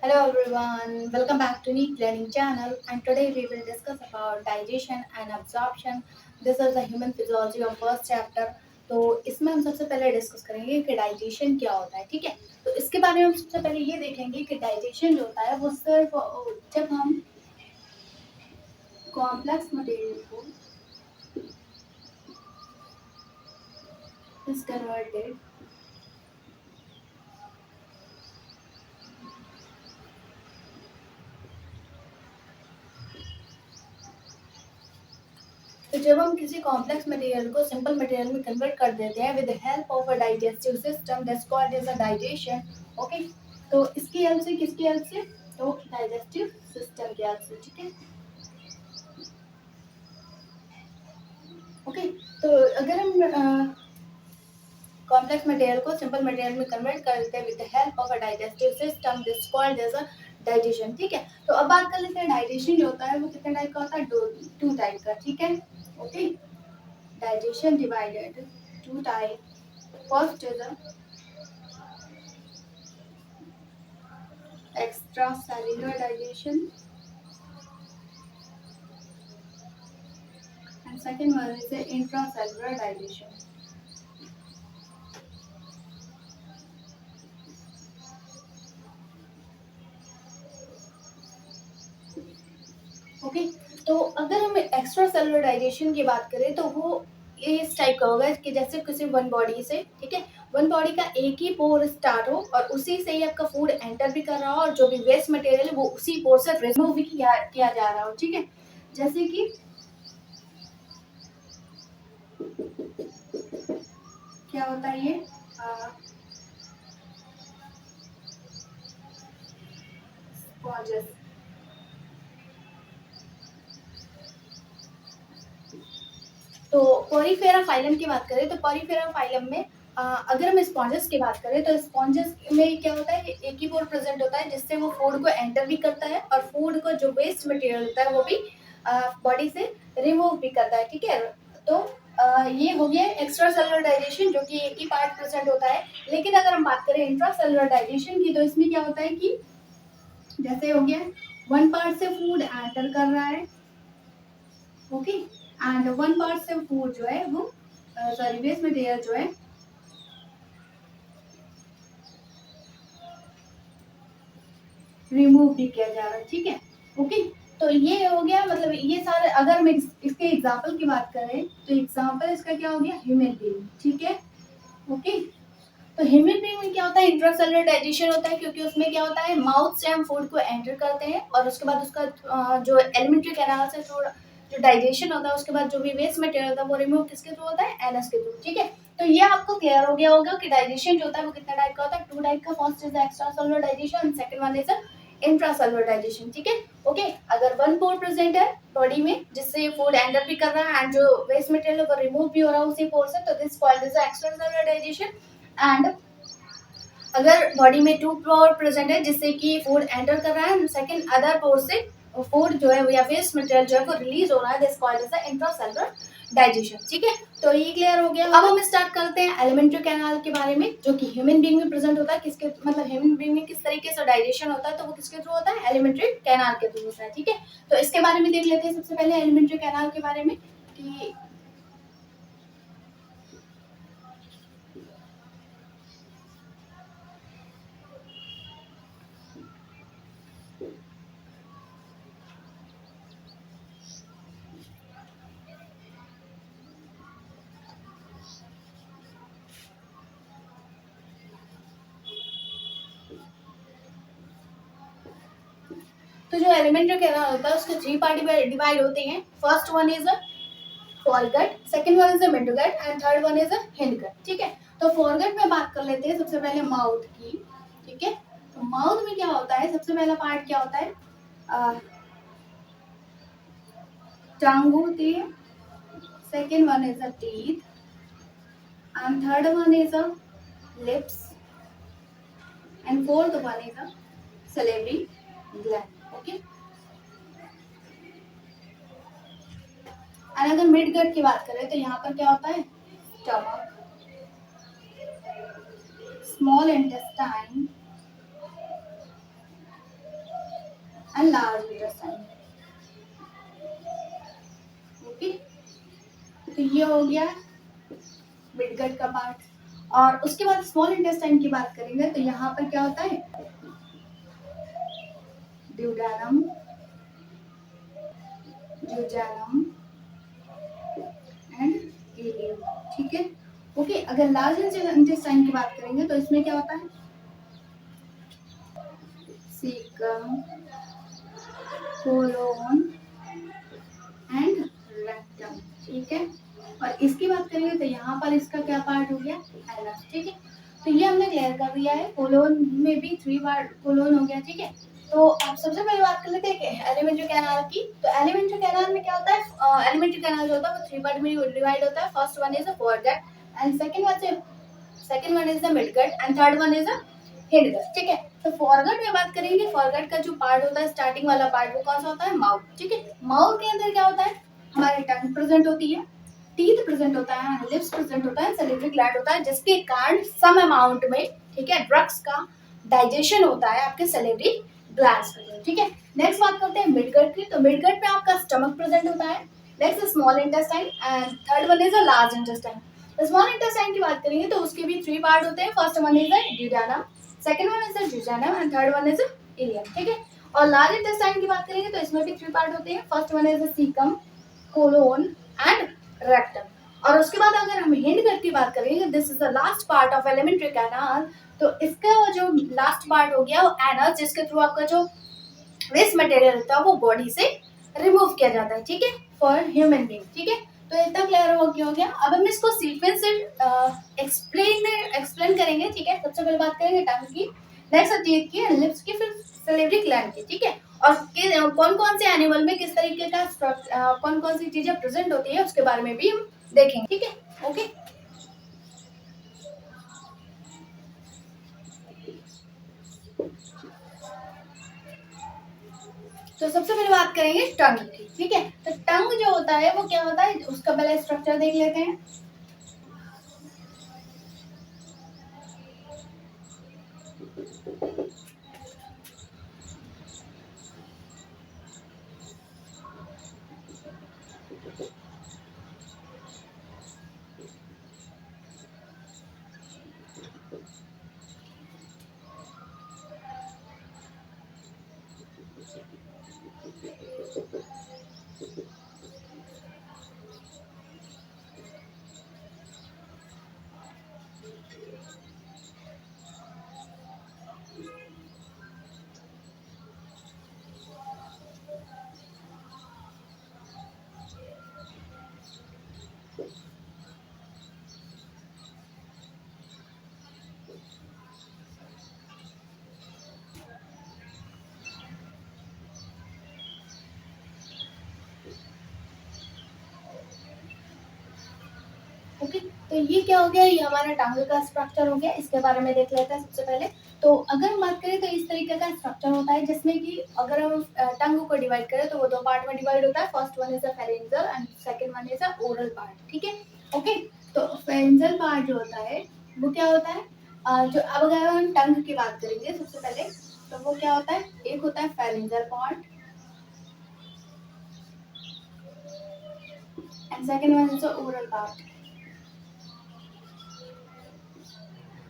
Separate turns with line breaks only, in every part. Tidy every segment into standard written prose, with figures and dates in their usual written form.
Hello everyone, welcome back to Neat Learning channel and today we will discuss about digestion and absorption. This is the human physiology of first chapter. तो इसमें हम सबसे पहले discuss करेंगे कि digestion क्या होता है, ठीक है। तो इसके बारे में हम सबसे पहले ये देखेंगे कि डाइजेशन जो होता है वो सिर्फ जब हम कॉम्प्लेक्स मटेरियल को इज कन्वर्टेड तो जब हम किसी कॉम्प्लेक्स मटेरियल को सिंपल मटेरियल में कन्वर्ट कर देते हैं with the help of a digestive system that's called as a digestion. Okay, तो इसकी हेल्प से, किसकी हेल्प से, तो डाइजेस्टिव सिस्टम की हेल्प से, ठीक है। ओके, तो अगर हम कॉम्प्लेक्स मटेरियल को सिंपल मटेरियल में कन्वर्ट कर देते हैं with the help of a digestive system that's called as a digestion, ठीक है। तो अब बात कर लेते हैं डाइजेशन जो होता है वो कितने टाइप का होता है, टू टाइप का, ठीक है। Okay, digestion divided two types. First is the extracellular digestion and second one is the intracellular digestion. Okay, तो अगर हम एक्स्ट्रा सेलुलर डाइजेशन की बात करें तो वो ये इस टाइप का होगा कि जैसे किसी वन बॉडी से, ठीक है, वन बॉडी का एक ही पोर स्टार्ट हो और उसी से ही आपका फूड एंटर भी कर रहा हो और जो भी वेस्ट मटेरियल है वो उसी पोर से रिमूव भी किया जा रहा हो, ठीक है। जैसे कि क्या होता है ये स्पॉन्जेस। तो पॉरीफेरा फाइलम की बात करें तो पॉरीफेरा फाइलम में अगर हम स्पॉन्जेस की बात करें तो स्पॉन्जेस में क्या होता है, एक ही पोर प्रेजेंट होता है जिससे वो फूड को एंटर भी करता है और फूड को जो वेस्ट मटेरियल होता है वो भी बॉडी से रिमूव भी करता है, ठीक है। तो ये हो गया एक्स्ट्रा सेलुलर डाइजेशन जो कि एक ही पार्ट प्रेजेंट होता है। लेकिन अगर हम बात करें इंट्रा सेलुलर डाइजेशन की तो इसमें क्या होता है कि जैसे हो गया वन पार्ट से फूड एंटर कर रहा है, ओके, एंड वन पार्ट से फूड जो है वो सॉरी वेस्ट मटेरियल जो है रिमूव भी किया जा रहा है, ठीक है। ओके, तो ये हो गया, मतलब ये सारे, अगर हम इसके एग्जांपल की बात करें तो एग्जांपल इसका क्या हो गया, ह्यूमन बीइंग, ठीक है। ओके, तो ह्यूमन बीइंग में क्या होता है, इंट्रासेलुलर डाइजेशन होता है क्योंकि उसमें क्या होता है माउथ से हम फूड को एंटर करते हैं और उसके बाद उसका जो एलिमेंट्री कैनाल से थोड़ा जो डाइजेशन होता है उसके बाद जो भी वेस्ट मटेरियल होता है वो रिमूव किसके थ्रू होता है, एनएस के थ्रू, ठीक है। तो ये आपको क्लियर हो गया होगा कि डाइजेशन जो होता है वो कितना टाइप का होता है, टू टाइप का। First is extra cellular digestion, second one is intracellular digestion, ठीक है। ओके, अगर वन पोर प्रेजेंट है बॉडी में जिससे फूड एंटर भी कर रहा है एंड जो वेस्ट मटेरियल है वो रिमूव भी हो रहा है उसी पोर से, तो this called is extra cellular digestion. And अगर बॉडी में टू पोर प्रेजेंट है जिससे कि फूड एंटर कर रहा है, सेकंड अदर पोर से फूड जो है या वेस्ट मटेरियल जो है वो रिलीज हो रहा है, this called is the intracellular digestion, ठीक है। तो ये क्लियर हो गया। अब हम स्टार्ट करते हैं एलिमेंट्री कैनाल के बारे में जो कि ह्यूमन बीइंग में प्रेजेंट होता है। किसके, मतलब ह्यूमन बीइंग में किस तरीके से डाइजेशन होता है तो वो किसके थ्रू होता है, एलिमेंट्री कैनाल के थ्रू होता है, ठीक है। तो इसके बारे में देख लेते हैं सबसे पहले एलिमेंट्री कैनाल के बारे में कि तो जो एलिमेंट्री कैनाल होता है उसके थ्री पार्ट डिवाइड होते हैं। First one is foregut, second one is a midgut and third one is a hindgut, ठीक है। तो फोरगट में बात कर लेते हैं सबसे पहले माउथ की, ठीक है। तो माउथ में क्या होता है, सबसे पहला पार्ट क्या होता है, टंग होती है, second one is a teeth and third one is a lips and fourth one is a salivary gland, okay. And अगर मिड गट की बात करें तो यहाँ पर क्या होता है, stomach, small intestine and large intestine. Okay, तो ये हो गया मिडगट का पार्ट। और उसके बाद स्मॉल इंटेस्टाइन की बात करेंगे तो यहाँ पर क्या होता है, ड्यूडेनम, ड्यूडेनम एंड इलियम। ठीक है, ओके। अगर लार्ज इंटेस्टाइन की बात करेंगे तो इसमें क्या होता है, सीकम, कोलोन एंड रेक्टम। ठीक है, और इसकी बात करेंगे तो यहाँ पर इसका क्या पार्ट हो गया, एनस। ठीक है, तो ये हमने क्लियर कर दिया है। कोलोन में भी 3 पार्ट कोलोन हो गया। ठीक है, तो आप सबसे पहले बात कर लेते हैं एलिमेंट्री कैनाल की। तो एलिमेंट्री कैनाल में क्या होता है, एलिमेंट्री कैनाल जो होता है वो 3 पार्ट में डिवाइड होता है। First one is a foregut and second one is the midgut and third one is a hindgut. ठीक है, तो फॉरगट में बात करेंगे, फॉरगट का जो पार्ट होता है स्टार्टिंग वाला पार्ट वो कौन सा होता है, माउथ। ठीक है, माउथ के अंदर क्या होता है, हमारी टंग प्रेजेंट होती है, टीथ प्रेजेंट होता है, लिप्स प्रेजेंट होता है, सैलिवरी ग्लैंड होता है, जिसके कारण सम अमाउंट में, ठीक है, ड्रग्स का डाइजेशन होता है आपके सैलिवरी ग्लैंड्स पे। ठीक है, नेक्स्ट बात करते हैं मिडगट की। तो मिडगट में आपका स्टमक प्रेजेंट होता है, next small intestine and third one is a large intestine. Small intestine की बात करेंगे तो उसके भी 3 पार्ट होते हैं। First one is the duodenum, second one is the duodenum and third one is the ilium. ठीक है, और लार्ज इंटेस्टाइन की बात करेंगे तो इसमें भी 3 पार्ट होते हैं। First one is the caecum, colon and rectum. और उसके बाद अगर हम हिंडगट की बात करेंगे, this is the last part of alimentary canal. तो इसका जो लास्ट पार्ट हो गया वो एनस, जिसके थ्रू आपका जो वेस्ट मटेरियल होता है वो बॉडी से रिमूव किया जाता है। ठीक है, फॉर ह्यूमन बीइंग। ठीक है, तो इतना क्लियर हो गया। अब हम इसको सीक्वेंस से एक्सप्लेन करेंगे। ठीक है, सबसे पहले बात करेंगे टंग की, नेक्स्ट टीथ की, लिप्स की, फिर सैलिवरी ग्लैंड की। ठीक है, और कौन कौन से एनिमल में किस तरीके का कौन कौन सी चीजें प्रेजेंट होती है उसके बारे में भी हम देखेंगे। ठीक है, ओके। तो सबसे पहले बात करेंगे टंग की। ठीक है, तो टंग जो होता है वो क्या होता है, उसका पहले स्ट्रक्चर देख लेते हैं। ओके, तो ये क्या हो गया, ये हमारा टंग का स्ट्रक्चर हो गया। इसके बारे में देख लेते हैं सबसे पहले। तो अगर हम बात करें तो इस तरीके का स्ट्रक्चर होता है, जिसमें कि अगर हम टंग को डिवाइड करें तो वो 2 पार्ट में डिवाइड होता है। First one is a pharyngeal and second one is a oral part. ठीक है, ओके। तो फेरेंजियल पार्ट जो होता है वो क्या होता है, जो अब अगर हम टंग की बात करेंगे सबसे पहले, तो वो क्या होता है, एक होता है pharyngeal part and second one is a oral part.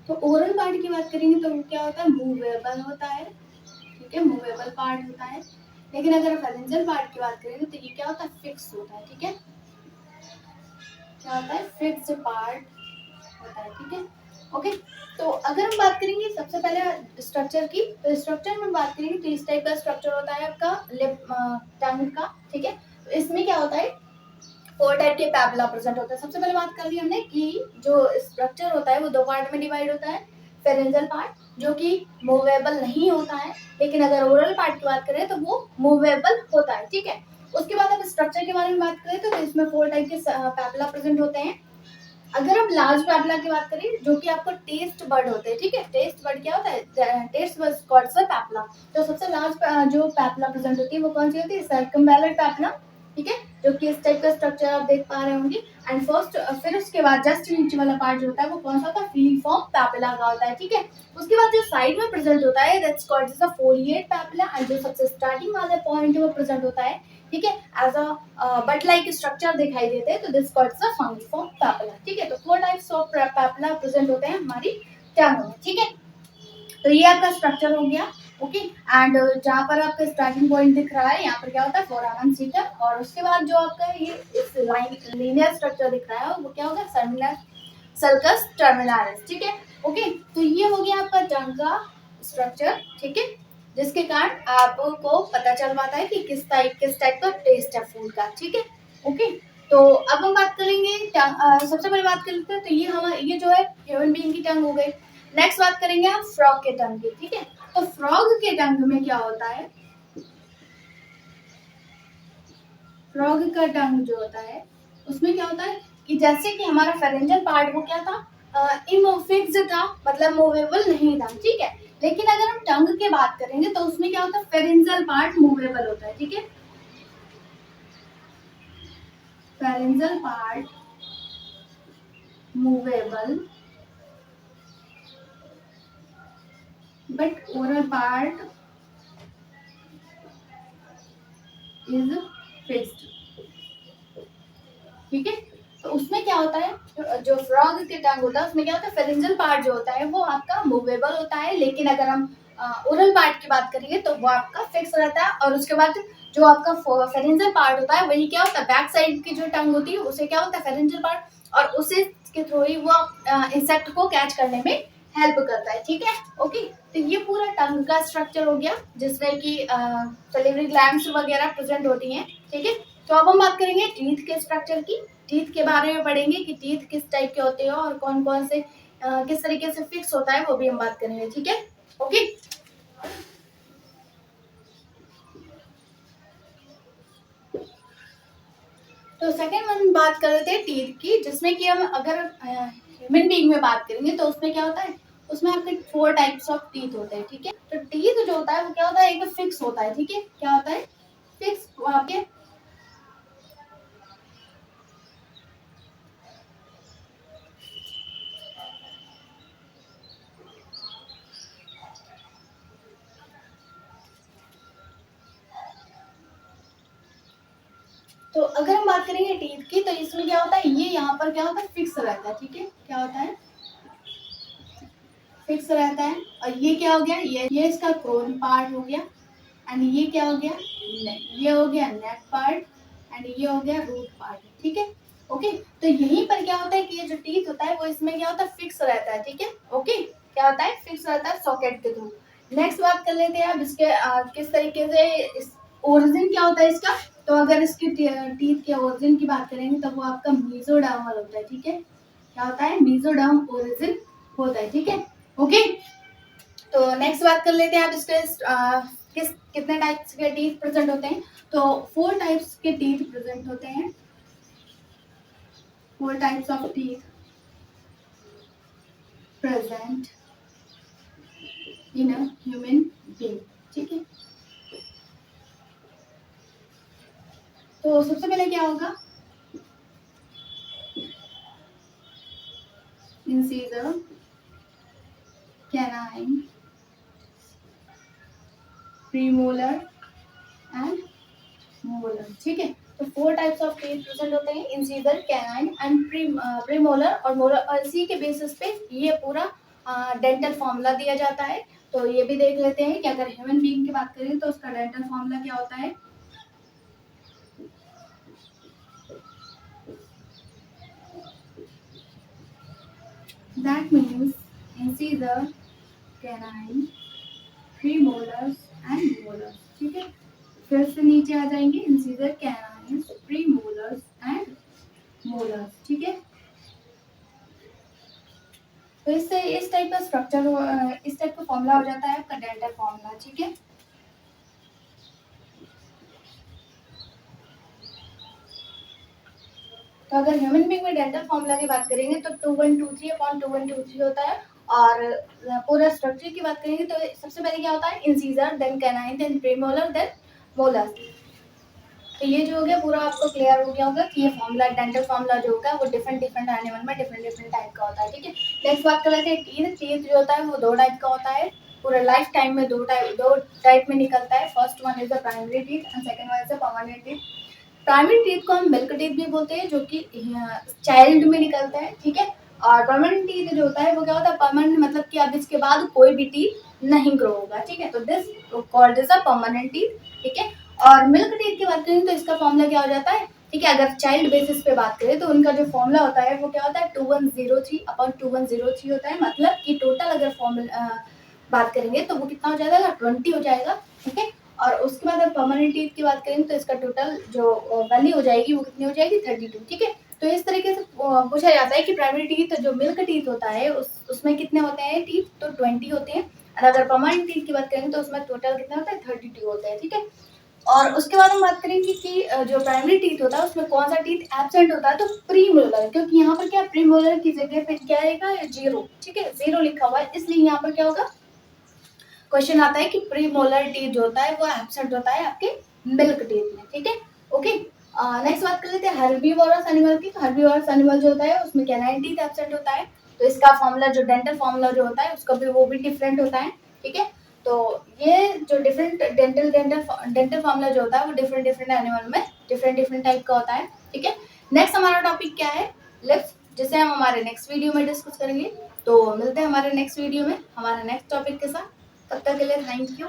तो ओरल पार्ट की बात करेंगे तो वो क्या होता है, मूवेबल होता है। ठीक है, मूवेबल पार्ट होता है। लेकिन अगर फेरेंजियल पार्ट की बात करेंगे तो ये क्या होता है, फिक्स होता है। ठीक है, क्या होता है, फिक्स्ड पार्ट होता है। ठीक है, ओके। तो अगर हम बात करेंगे सबसे पहले स्ट्रक्चर की, तो स्ट्रक्चर में बात करेंगे तो इस टाइप का स्ट्रक्चर होता है आपका लिप टंग का। ठीक है, तो इसमें क्या होता है, 4 टाइप के पैपिला प्रेजेंट होता है। सबसे पहले बात कर ली हमने कि जो स्ट्रक्चर होता है वो 2 पार्ट में डिवाइड होता है। फेरेंजियल पार्ट जो कि मूवेबल नहीं होता है, लेकिन अगर ओरल पार्ट की बात करें तो वो मूवेबल होता है। ठीक है, उसके बाद अब स्ट्रक्चर के बारे में बात करें तो इसमें 4 टाइप के पैपिला प्रेजेंट होते हैं। अगर हम लार्ज पैपिला की बात करें जो कि आपको टेस्ट बर्ड होते हैं। ठीक है, टेस्ट बर्ड क्या होता है, टेस्ट बर्ड कॉल्ड पैपिला। तो सबसे लार्ज जो पैपिला प्रेजेंट होती है वो कौन सी होती है, सर्कमवैलेंट पैपिला। ठीक है, जो कि इस टाइप का स्ट्रक्चर आप देख पा रहे होंगे। एंड फर्स्ट फिर उसके बाद जस्ट नीचे वाला पार्ट जो होता है वो कौन सा होता है, फीलिफॉर्म पैपिला का होता है, ठीक है। उसके बाद जो साइड में प्रेजेंट होता है that's called as a foliate papilla, and जो सबसे स्टार्टिंग वाला पॉइंट है वो प्रेजेंट होता है, ठीक है, as a bud like structure दिखाई देते हैं, तो this called as a fungiform papilla, ठीक है। तो 4 टाइप्स ऑफ पैपिला प्रेजेंट होते हैं हमारी टंग में, ठीक है। तो ये आपका स्ट्रक्चर हो गया, ओके। एंड जहाँ पर आपका स्टार्टिंग पॉइंट दिख रहा है यहाँ पर क्या होता है, फोरामन सीटम, और उसके बाद जो आपका ये इस लाइन लीनियर स्ट्रक्चर दिख रहा है वो क्या होगा, सल्कस टर्मिनालिस, ठीक है, ओके। तो ये हो गया आपका टंग का स्ट्रक्चर, ठीक है, जिसके कारण आपको पता चल पाता है कि किस टाइप का टेस्ट है फूड का, ठीक है, ओके। तो अब हम बात करेंगे सबसे पहले बात कर लेते हैं, तो ये हमारा ये जो है ह्यूमन बीइंग की टंग हो गई। नेक्स्ट बात करेंगे हम फ्रॉग के टंग की, ठीक है। तो फ्रॉग के टंग में क्या होता है, फ्रॉग का टंग जो होता है उसमें क्या होता है कि जैसे कि हमारा फेरेंजियल पार्ट वो क्या था, इमोफिक्स था, मतलब मूवेबल नहीं था, ठीक है। लेकिन अगर हम टंग की बात करेंगे तो उसमें क्या होता है, फेरेंजियल पार्ट मूवेबल होता है, ठीक है। Pharyngeal part movable but oral part is fixed, ठीक है। तो उसमें क्या होता है, जो फ्रॉग के टंग होता है उसमें क्या होता है, फेरेंजियल पार्ट जो होता है वो आपका मूवेबल होता है, लेकिन अगर हम ओरल पार्ट की बात करेंगे तो वो आपका फिक्स रहता है। और उसके बाद जो आपका फेरेंजियल पार्ट होता है वही क्या होता है, बैक साइड की जो टंग होती है उसे क्या होता है, फेरेंजियल पार्ट, और उसे के थ्रू ही वो इंसेक्ट को कैच करने में हेल्प करता है, ठीक है, ओके। तो ये पूरा टंग का स्ट्रक्चर हो गया जिसमें कि सैलिवरी ग्लैंड्स वगैरह प्रेजेंट होती हैं, ठीक है। तो अब हम बात करेंगे टीथ के स्ट्रक्चर की, टीथ के बारे में पढ़ेंगे कि टीथ किस टाइप के होते हैं और कौन कौन से किस तरीके से फिक्स होता है वो भी हम बात करेंगे, ठीक है, ओके। तो सेकंड वन बात कर लेते हैं टीथ की, जिसमें कि हम अगर ह्यूमन बीइंग में बात करेंगे तो उसमें क्या होता है, उसमें आपके 4 टाइप्स ऑफ टीथ होते हैं, ठीक है। तो टीथ जो होता है वो क्या होता है, एक फिक्स होता है, ठीक है, क्या होता है, फिक्स आपके। तो अगर हम बात करेंगे टीथ की तो इसमें क्या होता है, ये यहाँ पर क्या होता है, फिक्स रहता है, ठीक है, क्या होता है, फिक्स रहता है। और ये क्या हो गया, ये इसका क्रोन पार्ट हो गया, एंड ये क्या हो गया, ये हो गया नेक पार्ट, एंड ये हो गया रूट पार्ट, ठीक है, ओके। तो यहीं पर क्या होता है कि ये जो टीथ होता है वो इसमें क्या होता है, फिक्स रहता है, ठीक है, ओके, क्या होता है, फिक्स रहता है सॉकेट के थ्रू। नेक्स्ट बात कर लेते हैं अब इसके किस तरीके से ओरिजिन क्या होता है इसका। तो अगर इसकी टीथ के ओरिजिन की बात करेंगे तो वो आपका मीजोडर्मल होता है, ठीक है, क्या होता है, मीजोडर्म ओरिजिन होता है, ठीक है, ओके। तो नेक्स्ट बात कर लेते हैं आप इसके कितने टाइप्स के टीथ प्रेजेंट होते हैं। तो 4 टाइप्स के टीथ प्रेजेंट होते हैं, 4 types of teeth present in a human being, ठीक है। तो सबसे पहले क्या होगा, incisor, canine, premolar and molar, ठीक है। तो 4 टाइप्स ऑफ टीथ प्रेजेंट होते हैं, इंसीजर, कैनाइन एंड प्रीमोलर और मोलर, और इसी के बेसिस पे ये पूरा डेंटल फॉर्मूला दिया जाता है। तो ये भी देख लेते हैं कि अगर ह्यूमन बीइंग की बात करें तो उसका डेंटल फॉर्मूला क्या होता है। That means incisor, canine, premolars and molars, ठीक है। फिर से नीचे आ जाएंगे, incisor, canine, premolars and molars, ठीक है। तो इससे इस टाइप का स्ट्रक्चर, इस टाइप का फॉर्मूला हो जाता है आपका डेंटल फॉर्मूला, ठीक है। तो अगर ह्यूमन बीइंग में डेंटल फॉर्मूला की बात करेंगे तो 2123/2123 होता है। और पूरा स्ट्रक्चर की बात करेंगे तो सबसे पहले क्या होता है, incisor, then canine, then premolar, then molar. तो ये जो हो गया पूरा आपको क्लियर हो गया होगा कि ये फॉर्मूला डेंटल फॉर्मूला जो होगा वो डिफरेंट डिफरेंट एनिमल में डिफरेंट डिफरेंट टाइप का होता है। ठीक है, नेक्स्ट बात कर लेते हैं टीथ। टीथ जो होता है वो 2 टाइप का होता है, पूरा लाइफ टाइम में दो टाइप में निकलता है। First one is the primary teeth and second one is the permanent teeth. Primary teeth को हम मिल्क टीथ भी बोलते हैं, जो कि चाइल्ड में निकलता है। ठीक है, और परमानेंट टीथ जो होता है वो क्या होता है, परमानेंट मतलब कि अब इसके बाद कोई भी टीथ नहीं ग्रो होगा। ठीक है, तो this called is a permanent teeth. ठीक है, और मिल्क टीथ की बात करें तो इसका फॉर्मूला क्या हो जाता है। ठीक है, अगर चाइल्ड बेसिस पे बात करें तो उनका जो फॉर्मूला होता है वो क्या होता है 2103/2103 होता है। मतलब कि टोटल अगर फॉर्मूला बात करेंगे तो वो कितना हो जाएगा 20 हो जाएगा। ठीक है, और उसके बाद अब परमानेंट टीथ की बात करेंगे तो इसका टोटल जो वैल्यू हो जाएगी वो कितनी हो जाएगी 32। ठीक है, तो इस तरीके से पूछा जाता है कि प्राइमरी टीथ जो मिल्क टीथ होता है उसमें कितने होते हैं टीथ, तो 20 होते हैं। और अगर परमानेंट टीथ की बात करेंगे तो उसमें टोटल कितना होता है 32 होते हैं। ठीक है, और उसके बाद हम बात करेंगे कि जो प्राइमरी टीथ होता है उसमें कौन सा टीथ एब्सेंट होता है, तो प्रीमोलर, क्योंकि यहाँ पर क्या प्रीमोलर की जगह पे क्या आएगा 0। ठीक है, 0 लिखा हुआ है, इसलिए यहाँ पर क्या होगा क्वेश्चन आता है कि प्रीमोलर टीथ जो होता है वो एब्सेंट होता है आपके मिल्क टीथ में। ठीक है, ओके। नेक्स्ट बात कर लेते हैं हर्बीवोरस एनिमल की। हर्बीवोरस एनिमल जो होता है उसमें कैनाइन टीथ एब्सेंट होता है, तो इसका फॉर्मूला जो डेंटल फॉर्मूला जो होता है उसका भी वो भी डिफरेंट होता है। ठीक है, तो ये जो डिफरेंट डेंटल फॉर्मूला जो होता है वो डिफरेंट डिफरेंट एनिमल में डिफरेंट डिफरेंट टाइप का होता है। ठीक है, नेक्स्ट हमारा टॉपिक क्या है, लिप्स, जिसे हम हमारे नेक्स्ट वीडियो में डिस्कस करेंगे। तो मिलते हैं हमारे नेक्स्ट वीडियो में हमारे नेक्स्ट टॉपिक के साथ। तब तक के लिए थैंक यू।